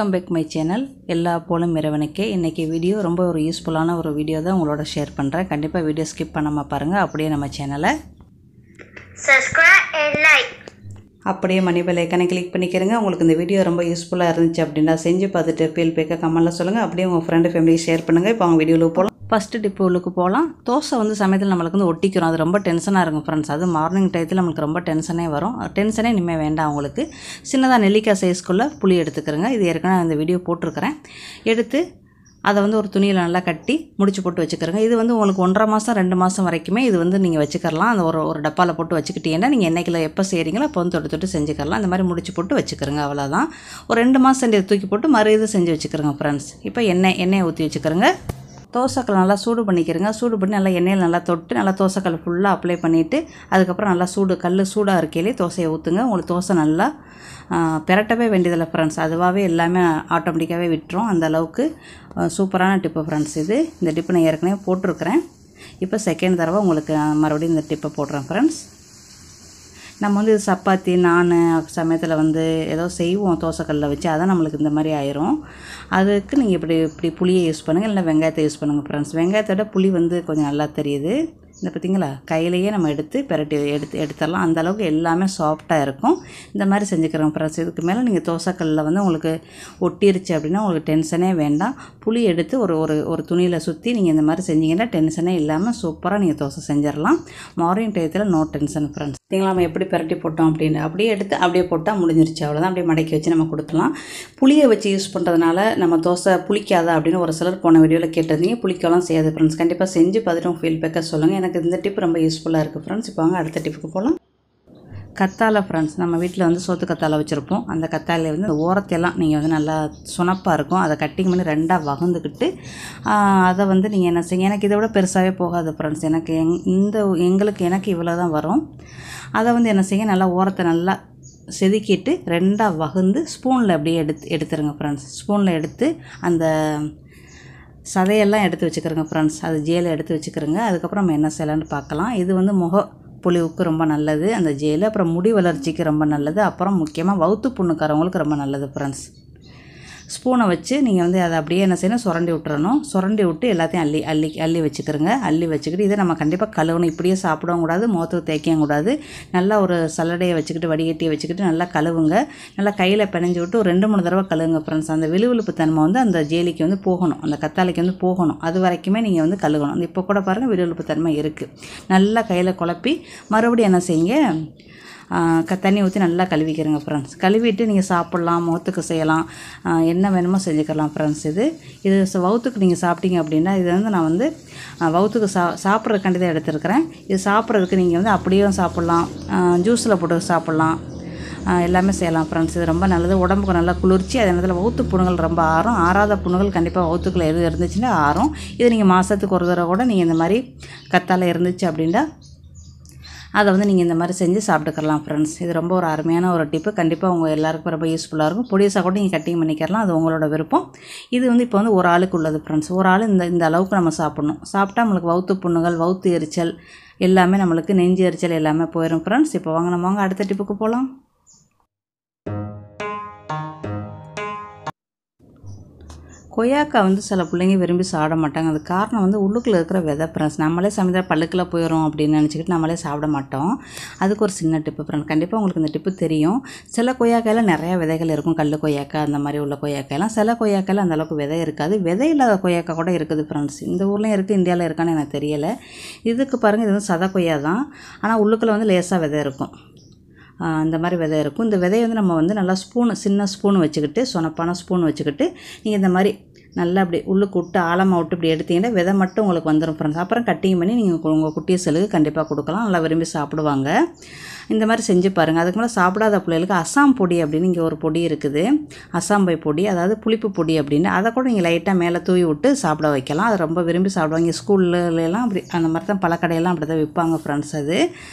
Welcome back my channel. எல்லா போலும் இறைவனுக்கே. இன்றைக்கி வீடியோ ரொம்ப ஒரு யூஸ்ஃபுல்லான ஒரு வீடியோ தான் உங்களோட ஷேர் பண்ணுறேன். கண்டிப்பாக வீடியோ ஸ்கிப் பண்ணாமல் பாருங்கள். அப்படியே நம்ம சேனலை சப்ஸ்கிரைப் அண்ட் லைக், அப்படியே மணி பெல் ஐக்கானை கிளிக் பண்ணிக்கிறங்க. உங்களுக்கு இந்த வீடியோ ரொம்ப யூஸ்ஃபுல்லாக இருந்துச்சு அப்படின்னா செஞ்சு பார்த்துட்டு ஃபீட்பேக்கை கமெண்ட்டில் சொல்லுங்கள். அப்படியே உங்கள் ஃப்ரெண்டு ஃபேமிலி ஷேர் பண்ணுங்கள். இப்போ அவங்க வீடியோவில் போகலாம். ஃபஸ்ட்டு டிப்பு உள்ளுக்கு போகலாம். தோசை சமயத்தில் நம்மளுக்கு ஒட்டிக்கிறோம். அது ரொம்ப டென்ஷனாக இருக்கும் ஃப்ரெண்ட்ஸ். அது மார்னிங் டயத்தில் நம்மளுக்கு ரொம்ப டென்ஷனே வரும். டென்ஷனே இனிமேல் வேண்டாம். உங்களுக்கு சின்னதாக நெல்லிக்காய் சைஸ்க்குள்ளே புளி எடுத்துக்கிறேங்க. இது ஏற்கனவே அந்த வீடியோ போட்டிருக்கிறேன். எடுத்து அதை ஒரு துணியில் நல்லா கட்டி முடிச்சு போட்டு வச்சுக்கிறேங்க. இது உங்களுக்கு 1.5 மாதம் 2 மாதம் வரைக்குமே இது நீங்கள் வச்சுக்கலாம். அந்த ஒரு டப்பாவில் போட்டு வச்சுக்கிட்டீங்கன்னா நீங்கள் என்னைக்கில் எப்போ செய்கிறீங்களோ அப்போ தொட்டு தொட்டு செஞ்சுக்கலாம். இந்த மாதிரி முடிச்சு போட்டு வச்சுக்கிறேங்க. அவ்வளோதான். ஒரு 2 மாதம் தூக்கி போட்டு மறு இது செஞ்சு வச்சுக்கிறேங்க ஃப்ரெண்ட்ஸ். இப்போ எண்ணெயை ஊற்றி வச்சுக்கிறேங்க. தோசைக்கல் நல்லா சூடு பண்ணிக்கிறேங்க. சூடு பண்ணி நல்லா எண்ணெயில் நல்லா தொட்டு நல்லா தோசைக்கல் ஃபுல்லாக அப்ளை பண்ணிவிட்டு அதுக்கப்புறம் நல்லா கல் சூடாக இருக்கையிலே தோசையை ஊற்றுங்க. உங்களுக்கு தோசை நல்லா பெரட்டவே வேண்டியதில்லை ஃப்ரெண்ட்ஸ். அதுவாகவே எல்லாமே ஆட்டோமேட்டிக்காகவே விட்டுரும். அந்த அளவுக்கு சூப்பரான டிப்பு ஃப்ரெண்ட்ஸ். இந்த டிப்பு நான் ஏற்கனவே போட்டிருக்கிறேன். இப்போ செகண்ட் தடவை உங்களுக்கு மறுபடியும் இந்த டிப்பை போடுறேன் ஃப்ரெண்ட்ஸ். நம்ம இது சப்பாத்தி நான் சமயத்தில் ஏதோ செய்வோம் தோசைக்கல்லில் வச்சு, அதான் நம்மளுக்கு இந்த மாதிரி ஆயிரும். அதுக்கு நீங்கள் இப்படி புளியை யூஸ் பண்ணுங்கள், இல்லைன்னா வெங்காயத்தை யூஸ் பண்ணுங்கள் ஃப்ரெண்ட்ஸ். வெங்காயத்தோட புளி கொஞ்சம் நல்லா தெரியுது. இந்த பார்த்திங்களா, கையிலையே நம்ம எடுத்து பெரட்டி எடுத்துடலாம். அந்தளவுக்கு எல்லாமே சாஃப்டாக இருக்கும். இந்த மாதிரி செஞ்சுக்கிறோம் ஃப்ரெண்ட்ஸ். இதுக்கு மேலே நீங்கள் தோசைக்கல்லில் உங்களுக்கு ஒட்டிருச்சு அப்படின்னா உங்களுக்கு டென்ஷனே வேண்டாம். புளி எடுத்து ஒரு துணியில் சுற்றி நீங்கள் இந்த மாதிரி செஞ்சிங்கன்னா டென்ஷனே இல்லாமல் சூப்பராக நீங்கள் தோசை செஞ்சிடலாம். மார்னிங் டயத்தில் நோ டென்ஷன் ஃப்ரெண்ட்ஸ். பார்த்தீங்களா, நம்ம எப்படி பெரட்டி போட்டோம் அப்படின்னு அப்படியே எடுத்து அப்படியே போட்டால் முடிஞ்சிருச்சு. அவ்வளோதான். அப்படியே மடக்கி வச்சு நம்ம கொடுத்துலாம். புளியை வச்சு யூஸ் பண்ணுறதுனால நம்ம தோசை புளிக்காதா அப்படின்னு ஒரு சிலர் போன வீடியோவில் கேட்டிருந்தீங்க. புளிக்கலாம் செய்யாது ஃப்ரெண்ட்ஸ். கண்டிப்பாக செஞ்சு பார்த்துட்டு உங்கள் ஃபீட்பேக்கை சொல்லுங்கள். எனக்கு இந்த டிப் ரொம்ப யூஸ்ஃபுல்லாக இருக்குது ஃப்ரெண்ட்ஸ். இப்போ வாங்க அடுத்த டிப்புக்கு போகலாம். கத்தாழை ஃப்ரெண்ட்ஸ். நம்ம வீட்டில் சோத்து கத்தாழை வச்சுருப்போம். அந்த கத்தாழையில் அந்த ஓரத்தையெல்லாம் நீங்கள் நல்லா சுனப்பாக இருக்கும். அதை கட்டிங் பண்ணி 2ஆக வகுந்துக்கிட்டு அதை நீங்கள் என்ன செய்யுங்க. எனக்கு இதை விட பெருசாகவே போகாது ஃப்ரெண்ட்ஸ். எனக்கு இவ்வளோ தான் வரும். அதை என்ன செய்யுங்க, நல்லா ஓரத்தை நல்லா செதுக்கிட்டு 2ஆக வகுந்து ஸ்பூனில் அப்படியே எடுத்துருங்க ஃப்ரெண்ட்ஸ். ஸ்பூனில் எடுத்து அந்த சதையெல்லாம் எடுத்து வச்சுக்கிறோங்க ஃப்ரெண்ட்ஸ். அது ஜேலை எடுத்து வச்சுக்கிறோங்க. அதுக்கப்புறம் நம்ம என்ன செய்யலான்னு பார்க்கலாம். இது முக பொலிவுக்கு ரொம்ப நல்லது அந்த ஜேலு. அப்புறம் முடி வளர்ச்சிக்கு ரொம்ப நல்லது. அப்புறம் முக்கியமாக வவுத்து புண்ணுக்காரவங்களுக்கு ரொம்ப நல்லது ஃப்ரெண்ட்ஸ். ஸ்பூனை வச்சு நீங்கள் அதை அப்படியே என்ன செய்யணும், சுரண்டி விட்டுறணும். சுரண்டி விட்டு எல்லாத்தையும் அள்ளி வச்சுக்கிறோங்க. அள்ளி வச்சுக்கிட்டு இதை நம்ம கண்டிப்பாக கழுவணும். இப்படியே சாப்பிடவும் கூடாது, முகத்துக்கு தேய்க்கவும் கூடாது. நல்லா ஒரு சல்லடையை வச்சுக்கிட்டு வடிகட்டியை வச்சுக்கிட்டு நல்லா கழுவுங்க. நல்லா கையில் பிணைஞ்சி விட்டு ஒரு 2-3 தடவை கழுவுங்க ஃப்ரெண்ட்ஸ். அந்த விழுவிழுப்பு தன்மை அந்த ஜேலிக்கு போகணும், அந்த கத்தாழைக்கு போகணும். அது வரைக்குமே நீங்கள் கழுவணும். இப்போ கூட பாருங்கள் விழுவிழுப்பு தன்மை இருக்குது. நல்லா கையில் குழப்பி மறுபடியும் என்ன செய்யுங்க, தண்ணி ஊற்றி நல்லா கழுவிக்கிறங்க ஃப்ரெண்ட்ஸ். கழுவிட்டு நீங்கள் சாப்பிட்லாம், முகத்துக்கு செய்யலாம், என்ன வேணுமோ செஞ்சுக்கலாம் ஃப்ரெண்ட்ஸ். இது வவுத்துக்கு நீங்கள் சாப்பிட்டீங்க அப்படின்னா இது நான் வவுத்துக்கு சாப்பிட்றதுக்காண்டி தான் எடுத்துருக்கிறேன். இது சாப்பிட்றதுக்கு நீங்கள் அப்படியே சாப்பிட்லாம், ஜூஸில் போட்டு சாப்பிட்லாம், எல்லாமே செய்யலாம் ஃப்ரெண்ட்ஸ். இது ரொம்ப நல்லது. உடம்புக்கு நல்லா குளிர்ச்சி. அதே நேரத்தில் வவுத்து புண்ணுகள் ரொம்ப ஆறும். ஆறாத புண்ணுகள் கண்டிப்பாக வவுத்துக்குள்ள எது இருந்துச்சுன்னா ஆறும். இது நீங்கள் மாதத்துக்கு ஒரு தடவை கூட நீங்கள் இந்த மாதிரி கத்தாழை இருந்துச்சு அப்படின்னா அதை நீங்கள் இந்த மாதிரி செஞ்சு சாப்பிட்டுக்கலாம் ஃப்ரெண்ட்ஸ். இது ரொம்ப ஒரு அருமையான ஒரு டிப்பு. கண்டிப்பாக உங்கள் எல்லாருக்கும் ரொம்ப யூஸ்ஃபுல்லாக இருக்கும். பொடியஸாக கூட நீங்கள் கட்டிங் பண்ணிக்கலாம். அது உங்களோட விருப்பம். இது இப்போ ஒரு ஆளுக்கு உள்ளது ஃப்ரெண்ட்ஸ். ஒரு ஆள் இந்த அளவுக்கு நம்ம சாப்பிட்ணும். சாப்பிட்டா நம்மளுக்கு வவுத்து புண்ணுகள், வவுத்து எரிச்சல் எல்லாமே, நம்மளுக்கு நெஞ்சு எரிச்சல் எல்லாமே போயிடும் ஃப்ரெண்ட்ஸ். இப்போ நம்ம அடுத்த டிப்புக்கு போகலாம். கொய்யாக்கா சில பிள்ளைங்க விரும்பி சாப்பிட மாட்டாங்க. அது காரணம் உள்ளுக்குள்ளே இருக்கிற விதை ஃப்ரெண்ட்ஸ். நம்மளே சமையல் பல்லுக்குள்ள போயிடும் அப்படின்னு நினச்சிக்கிட்டு நம்மளே சாப்பிட மாட்டோம். அதுக்கு ஒரு சின்ன டிப்பு ஃப்ரெண்ட்ஸ். கண்டிப்பாக உங்களுக்கு இந்த டிப்பு தெரியும். சில கொய்யாக்காயில் நிறையா விதைகள் இருக்கும். கல் கொய்யாக்கா அந்த மாதிரி உள்ள கொய்யாக்காயெல்லாம். சில கொய்யாக்காயில் அந்தளவுக்கு விதை இருக்காது. விதை இல்லாத கொய்யாக்கா கூட இருக்குது ஃப்ரெண்ட்ஸ். இந்த ஊர்லேயும் இருக்குது, இந்தியாவில் இருக்கான்னு எனக்கு தெரியலை. இதுக்கு பாருங்கள், இது சத கொய்யா தான். ஆனால் உள்ளுக்குள்ளே லேசாக விதை இருக்கும். இந்த மாதிரி விதை இருக்கும். இந்த விதையை நம்ம நல்லா சின்ன ஸ்பூன் வச்சுக்கிட்டு, சொனப்பான ஸ்பூன் வச்சுக்கிட்டு நீங்கள் இந்த மாதிரி நல்லா அப்படி உள்ளுக்கு விட்டு ஆழமாக விட்டு இப்படி எடுத்தீங்கன்னா விதை மட்டும் உங்களுக்கு வந்துடும் ஃப்ரெண்ட்ஸ். அப்புறம் கட்டிங் பண்ணி நீங்கள் உங்கள் குட்டியை செலுக்கு கண்டிப்பாக கொடுக்கலாம். நல்லா விரும்பி சாப்பிடுவாங்க. இந்த மாதிரி செஞ்சு பாருங்கள். அதுக்கு மேலே சாப்பிடாத பிள்ளைகளுக்கு அசாம் பொடி அப்படின்னு இங்கே ஒரு பொடி இருக்குது. அசாம்பை பொடி, அதாவது புளிப்பு பொடி அப்படின்னு. அதை கூட நீங்கள் லைட்டாக மேலே தூவி விட்டு சாப்பிட வைக்கலாம். அது ரொம்ப விரும்பி சாப்பிடுவாங்க. ஸ்கூல்லலாம் அப்படி அந்த மாதிரி தான் பழக்கடையெல்லாம் அப்படி தான் விற்பாங்க ஃப்ரெண்ட்ஸ். அது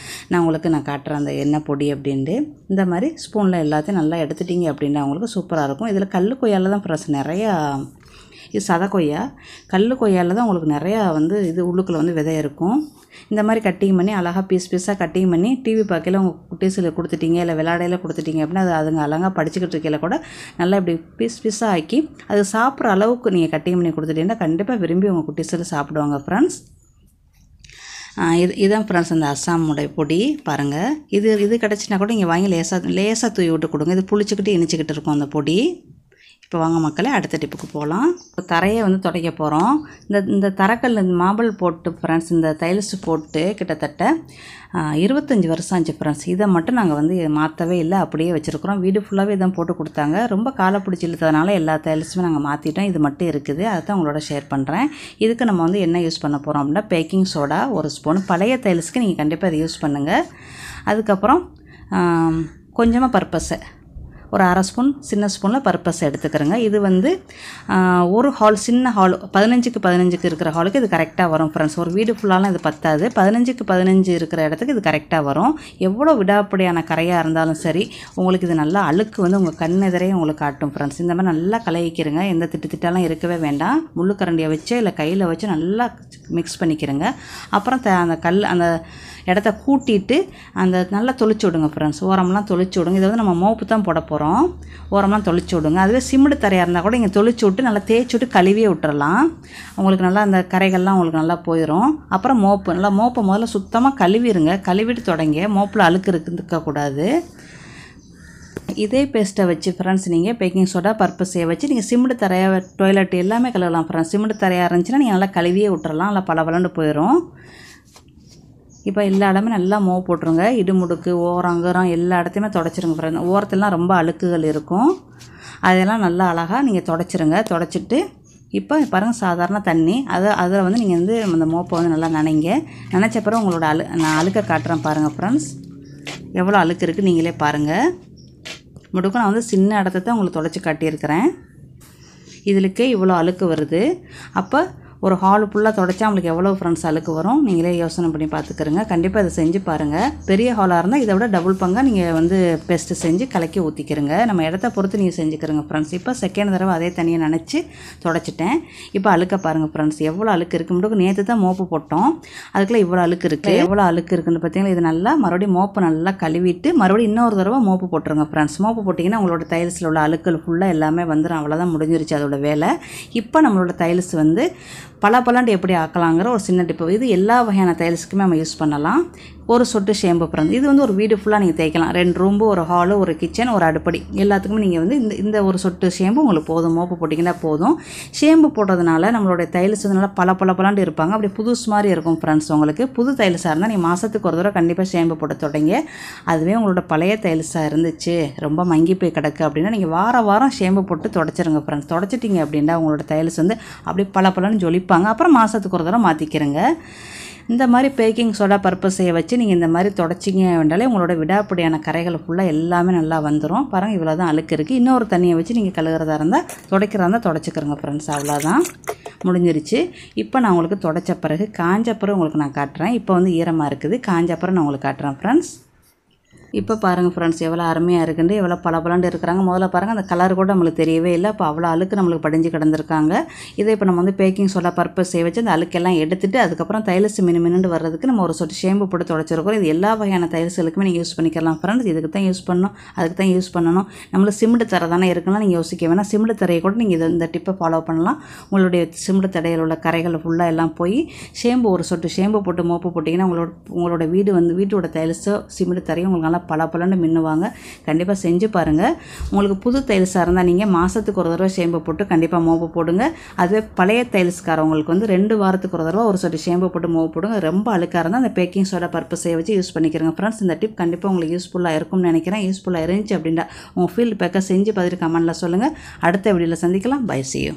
நான் காட்டுறேன் அந்த எண்ணெய் பொடி அப்படின்ட்டு. இந்த மாதிரி ஸ்பூனில் எல்லாத்தையும் நல்லா எடுத்துட்டிங்க அப்படின்னா அவங்களுக்கு சூப்பராக இருக்கும். இதில் கல் கொய்யாவில் தான் ஃப்ரெண்ட்ஸ் நிறையா இது சத கொய்யா. கல் கொய்யாவில் தான் உங்களுக்கு நிறையா வந்து இது உள்ளுக்குள்ளே வந்து விதை இருக்கும். இந்த மாதிரி கட்டிங் பண்ணி அழகாக பீஸாக கட்டிங் பண்ணி டிவி பார்க்கையில் உங்கள் குட்டீஸில் கொடுத்துட்டீங்க, இல்லை விளையாடையில் கொடுத்துட்டீங்க அப்படின்னா அது அதுங்க அழகாக படிச்சுக்கிட்டு இருக்கையில கூட நல்லா இப்படி பீஸாக ஆக்கி அது சாப்பிட்ற அளவுக்கு நீங்கள் கட்டிங் பண்ணி கொடுத்துட்டீங்கன்னா கண்டிப்பாக விரும்பி உங்கள் குட்டீஸில் சாப்பிடுவாங்க ஃப்ரெண்ட்ஸ். இதுதான் ஃப்ரெண்ட்ஸ் அந்த அஸ்ஸாமுடைய பொடி பாருங்கள். இது கிடச்சினா கூட இங்கே வாங்கி லேசாக தூவி விட்டு கொடுங்க. இது புளிச்சிக்கிட்டு இனிச்சிக்கிட்டு இருக்கும் அந்த பொடி. இப்போ வாங்க மக்களே, அடுத்த டிப்புக்கு போகலாம். தரையை வந்து துடைக்க போகிறோம். இந்த தரக்கல் இந்த மார்பிள் போட்டு ஃப்ரெண்ட்ஸ் இந்த டைல்ஸ் போட்டு கிட்டத்தட்ட 25 வருஷம் ஆச்சு ஃப்ரெண்ட்ஸ். இதை மட்டும் நாங்கள் வந்து மாற்றவே இல்லை, அப்படியே வச்சுருக்குறோம். வீடு ஃபுல்லாகவே இதான் போட்டு கொடுத்தாங்க. ரொம்ப காலை பிடிச்சி இழுத்ததுனால எல்லா டைல்ஸுமே நாங்கள் மாற்றிட்டோம். இது மட்டும் இருக்குது, அதை தான் உங்களோட ஷேர் பண்ணுறேன். இதுக்கு நம்ம வந்து என்ன யூஸ் பண்ண போகிறோம் அப்படின்னா பேக்கிங் சோடா 1 ஸ்பூன். பழைய டைல்ஸுக்கு நீங்கள் கண்டிப்பாக இதை யூஸ் பண்ணுங்கள். அதுக்கப்புறம் கொஞ்சமாக பர்பஸை ஒரு 1/2 ஸ்பூன் சின்ன ஸ்பூனில் பர்பஸ் எடுத்துக்கிறேங்க. இது வந்து ஒரு ஹால் சின்ன ஹால் 15க்கு 15க்கு இருக்கிற ஹாலுக்கு இது கரெக்டாக வரும் ஃப்ரெண்ட்ஸ். ஒரு வீடு ஃபுல்லாலாம் இது பத்தாது, 15க்கு 15 இருக்கிற இடத்துக்கு இது கரெக்டாக வரும். எவ்வளோ விடாப்படியான கரையாக இருந்தாலும் சரி உங்களுக்கு இது நல்லா அழுக்கு வந்து உங்கள் கண்ணெதிரையே உங்களுக்கு காட்டும் ஃப்ரெண்ட்ஸ். இந்த மாதிரி நல்லா கலவிக்கிறங்க. எந்த திட்டாலாம் இருக்கவே வேண்டாம். முள்ளுக்கரண்டியை வச்சு இல்லை கையில் வச்சு நல்லா மிக்ஸ் பண்ணிக்கிறங்க. அப்புறம் அந்த இடத்த கூட்டிட்டு அந்த நல்லா தொளிச்சு விடுங்க ஃப்ரெண்ட்ஸ். ஓரம்லாம் தொளிச்சு விடுங்க. இதை வந்து நம்ம மோப்பு தான் போட போகிறோம். ஓரம்லாம் தொளிச்சு விடுங்க. அதுவே சிமெண்ட் தரையாக இருந்தால் கூட இங்கே தொளிச்சு விட்டு நல்லா தேய்ச்சி விட்டு கழுவியே விட்டுறலாம். உங்களுக்கு நல்லா அந்த கரைகள்லாம் உங்களுக்கு நல்லா போயிடும். அப்புறம் மோப்பை முதல்ல சுத்தமாக கழுவிடுங்க. கழுவிட்டு தொடங்க. மோப்பில் அழுக்கு இருக்கக்கூடாது. இதே பேஸ்ட்டை வச்சு ஃப்ரெண்ட்ஸ் நீங்கள் பேக்கிங் சோடா பர்பஸையை வச்சு நீங்கள் சிமெண்ட் தரையாக டாய்லெட் எல்லாமே கழுவலாம் ஃப்ரெண்ட்ஸ். சிமெண்ட் தரையாக இருந்துச்சுன்னா நீங்கள் நல்லா கழுவியே விட்டுறலாம். நல்லா பளபளன்னு போயிடும். இப்போ எல்லா இடமே நல்லா மோவு போட்டுருங்க. இடுமுடுக்கு ஓரங்கரம் எல்லா இடத்தையுமே தொடச்சிருங்க ஃப்ரெண்ட். ஓரத்துலலாம் ரொம்ப அழுக்குகள் இருக்கும், அதெல்லாம் நல்லா அழகாக நீங்கள் தொடச்சிருங்க. தொடச்சிட்டு இப்போ பாருங்கள் சாதாரண தண்ணி அதில் வந்து நீங்கள் வந்து அந்த மோப்பை வந்து நல்லா நினைச்ச பிறகு உங்களோட நான் அழுக்கை காட்டுறேன் பாருங்கள் ஃப்ரெண்ட்ஸ். எவ்வளோ அழுக்கு இருக்குது நீங்களே பாருங்கள். முடுக்கும் நான் வந்து சின்ன இடத்த தான் உங்களுக்கு தொடச்சி காட்டியிருக்கிறேன். இதுலக்கே இவ்வளோ அழுக்கு வருது. அப்போ ஒரு ஹால் ஃபுல்லாக தொடச்சா உங்களுக்கு எவ்வளோ ஃப்ரெண்ட்ஸ் அழுக்கு வரும் நீங்களே யோசனை பண்ணி பார்த்துக்கிறங்க. கண்டிப்பாக இதை செஞ்சு பாருங்கள். பெரிய ஹாலாக இருந்தால் இதை விட டபுள் பங்காக நீங்கள் வந்து பெஸ்ட்டு செஞ்சு கலக்கி ஊற்றிக்கிறங்க. நம்ம இடத்த பொறுத்து நீங்கள் செஞ்சுக்கிறங்க ஃப்ரெண்ட்ஸ். இப்போ செகண்ட் தடவை அதே தண்ணியை நினச்சி தொடச்சிட்டேன். இப்போ அழுக்க பாருங்கள் ஃப்ரெண்ட்ஸ், எவ்வளோ அழுக்கு இருக்குது. மட்டும் நேற்று தான் மோப்பு போட்டோம், அதுக்குள்ளே இவ்வளோ அழுக்கு இருக்குது. எவ்வளோ அழுக்கு இருக்குன்னு பார்த்தீங்கன்னா இது நல்லா மறுபடியும் மோப்பு நல்லா கழுவிட்டு மறுபடியும் இன்னொரு தடவை மோப்பு போட்டுருங்க ஃப்ரெண்ட்ஸ். மோப்பு போட்டிங்கன்னா உங்களோட டைல்ஸில் உள்ள அழுக்கள் ஃபுல்லாக எல்லாமே வந்துடும். அவ்வளோதான், முடிஞ்சிருச்சு அதோட வேலை. இப்போ நம்மளோட டைல்ஸ் வந்து பலாண்டு எப்படி ஆக்கலாங்கிற ஒரு சின்ன டிப்பு. இது எல்லா வகையான டைல்ஸுக்குமே நம்ம யூஸ் பண்ணலாம். ஒரு சொட்டு ஷேம்பு ஃப்ரெண்ட்ஸ். இது வந்து ஒரு வீடு ஃபுல்லாக நீங்கள் தேய்க்கலாம். 2 ரூம்பு, ஒரு ஹாலு, ஒரு கிச்சன், ஒரு அடுப்படி எல்லாத்துக்குமே நீங்கள் வந்து இந்த ஒரு சொட்டு ஷேம்பு உங்களுக்கு போதும். மோப்பு போட்டிங்கன்னா போதும். ஷேம்பு போடுறதுனால நம்மளுடைய டைல்ஸ் வந்து நல்லா பலாண்டு இருப்பாங்க. அப்படி புதுசு மாதிரி இருக்கும் ஃப்ரெண்ட்ஸ். உங்களுக்கு புது டைல்ஸாக இருந்தால் நீங்கள் மாதத்துக்கு ஒரு தடவை கண்டிப்பாக ஷேம்பு போட்டு தொடங்க. அதுவே உங்களோட பழைய டைல்ஸாக இருந்துச்சு ரொம்ப மங்கி போய் கிடக்கு அப்படின்னா நீங்கள் வாரம் ஷேம்பு போட்டு தொடச்சிருங்க ஃப்ரெண்ட்ஸ். தொடச்சிட்டிங்க அப்படின்னா உங்களோட டைல்ஸ் வந்து அப்படி பலான்னு ஜொலிப்பாங்க. அப்புறம் மாதத்துக்கு ஒரு தடவை மாற்றிக்கிறங்க. இந்த மாதிரி பேக்கிங் சோடா பர்பஸையை வச்சு நீங்கள் இந்த மாதிரி தொடச்சிங்க வேண்டாலே உங்களோட விடாப்படியான கரைகள் ஃபுல்லாக எல்லாமே நல்லா வந்துடும். பாருங்கள் இவ்வளோ தான் அழுக்கு இருக்குது. இன்னொரு தண்ணியை வச்சு நீங்கள் கழுவுறதா இருந்தால் துடைக்கிறதா இருந்தால் தொடச்சிக்கிறங்க ஃப்ரெண்ட்ஸ். அவ்வளோதான், முடிஞ்சிருச்சு. இப்போ நான் உங்களுக்கு தொடச்ச பிறகு காஞ்ச பிறகு உங்களுக்கு நான் காட்டுறேன். இப்போ வந்து ஈரமாக இருக்குது, காஞ்ச பிறகு நான் உங்களுக்கு காட்டுறேன் ஃப்ரெண்ட்ஸ். இப்போ பாருங்கள் ஃப்ரெண்ட்ஸ் எவ்வளோ அருமையாக இருக்குண்டு, எவ்வளோ பளபளன்னு இருக்கிறாங்க. முதல்ல பாருங்கள் அந்த கலர் கூட நம்மளுக்கு தெரியவே இல்லை. இப்போ அவ்வளோ அழுக்கு நம்மளுக்கு படிஞ்சு கிடந்திருக்காங்க. இதை இப்போ நம்ம வந்து பேக்கிங் சோடா பர்பஸ் வச்சு அந்த அழுக்கெல்லாம் எடுத்துட்டு அதுக்கப்புறம் டைல்ஸ் மின்னு வர்றதுக்கு நம்ம ஒரு சொட்டு ஷேம்பு போட்டு தொடச்சிருக்கோம். இது எல்லா வகையான டைல்ஸுகளுக்குமே நீங்கள் யூஸ் பண்ணிக்கலாம் ஃப்ரெண்ட்ஸ். இதுக்கு தான் யூஸ் பண்ணணும், அதுக்கு தான் யூஸ் பண்ணணும். நம்மளுக்கு சிமெண்ட் தரை தானே இருக்குன்னா நீங்கள் யோசிக்க வேணாம். சிமெண்ட் தரையை கூட நீங்கள் இந்த டிப்பை ஃபாலோ பண்ணலாம். உங்களுடைய சிமெண்ட் தடையில் உள்ள கரைகள் ஃபுல்லாக எல்லாம் போய் ஷேம்பு ஒரு சொட்டு ஷேம்பு போட்டு மோப்பு போட்டிங்கன்னா உங்களோட வீடு வந்து வீட்டோட டைல்ஸோ சிமெண்ட் தரையும் உங்களுக்கு நல்லா பலன்னு மின்னுவாங்க. கண்டிப்பாக செஞ்சு பாருங்கள். உங்களுக்கு புது டைல்ஸாக இருந்தால் நீங்கள் மாதத்துக்கு ஒரு தடவை ஷேம்பு போட்டு கண்டிப்பாக மோப்பு போடுங்க. அதுவே பழைய டைல்ஸ்காரவங்களுக்கு வந்து 2 வாரத்துக்கு ஒரு தடவை ஒரு சொட்டு ஷேம்பு போட்டு மோப்பு போடுங்க. ரொம்ப அழுக்காக இருந்தால் அந்த பேக்கிங் சோடா பர்பஸை வச்சு யூஸ் பண்ணிக்கிறேங்க ஃப்ரெண்ட்ஸ். இந்த டிப் கண்டிப்பாக உங்களுக்கு யூஸ்ஃபுல்லாக இருக்கும்னு நினைக்கிறேன். யூஸ்ஃபுல்லாக இருந்துச்சு அப்படின்னா உங்கள் ஃபீல்டு பேக்கை செஞ்சு பார்த்துட்டு கமெண்ட்டில் சொல்லுங்கள். அடுத்த வீடியோவில் சந்திக்கலாம். Bye, see you.